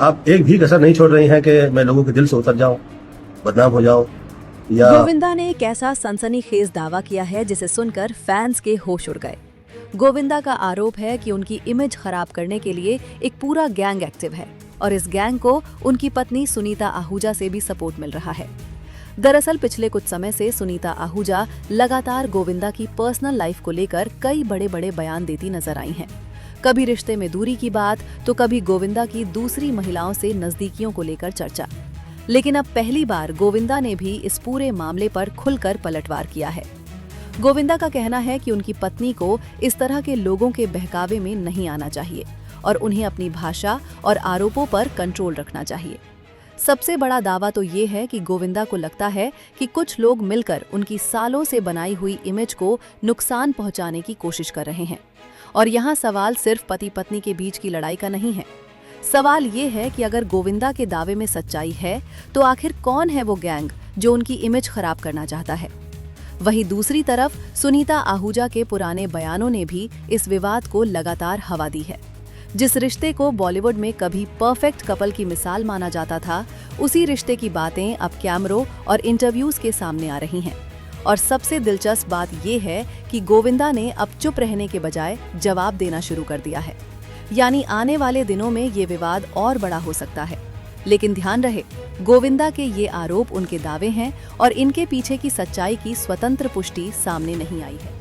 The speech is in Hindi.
आप एक भी कसर नहीं छोड़ रही हैं कि मैं लोगों के दिल से उतर जाऊं, बदनाम हो जाऊं या गोविंदा ने एक ऐसा सनसनीखेज दावा किया है जिसे सुनकर फैंस के होश उड़ गए। गोविंदा का आरोप है कि उनकी इमेज खराब करने के लिए एक पूरा गैंग एक्टिव है और इस गैंग को उनकी पत्नी सुनीता आहूजा से भी सपोर्ट मिल रहा है। दरअसल पिछले कुछ समय से सुनीता आहूजा लगातार गोविंदा की पर्सनल लाइफ को लेकर कई बड़े बड़े बयान देती नजर आई हैं। कभी रिश्ते में दूरी की बात तो कभी गोविंदा की दूसरी महिलाओं से नजदीकियों को लेकर चर्चा। लेकिन अब पहली बार गोविंदा ने भी इस पूरे मामले पर खुलकर पलटवार किया है। गोविंदा का कहना है कि उनकी पत्नी को इस तरह के लोगों के बहकावे में नहीं आना चाहिए और उन्हें अपनी भाषा और आरोपों पर कंट्रोल रखना चाहिए। सबसे बड़ा दावा तो ये है कि गोविंदा को लगता है कि कुछ लोग मिलकर उनकी सालों से बनाई हुई इमेज को नुकसान पहुंचाने की कोशिश कर रहे हैं। और यहाँ सवाल सिर्फ पति पत्नी के बीच की लड़ाई का नहीं है। सवाल ये है कि अगर गोविंदा के दावे में सच्चाई है तो आखिर कौन है वो गैंग जो उनकी इमेज खराब करना चाहता है। वहीं दूसरी तरफ सुनीता आहूजा के पुराने बयानों ने भी इस विवाद को लगातार हवा दी है। जिस रिश्ते को बॉलीवुड में कभी परफेक्ट कपल की मिसाल माना जाता था, उसी रिश्ते की बातें अब कैमरों और इंटरव्यूज के सामने आ रही हैं। और सबसे दिलचस्प बात यह है कि गोविंदा ने अब चुप रहने के बजाय जवाब देना शुरू कर दिया है। यानी आने वाले दिनों में ये विवाद और बड़ा हो सकता है। लेकिन ध्यान रहे, गोविंदा के ये आरोप उनके दावे हैं और इनके पीछे की सच्चाई की स्वतंत्र पुष्टि सामने नहीं आई है।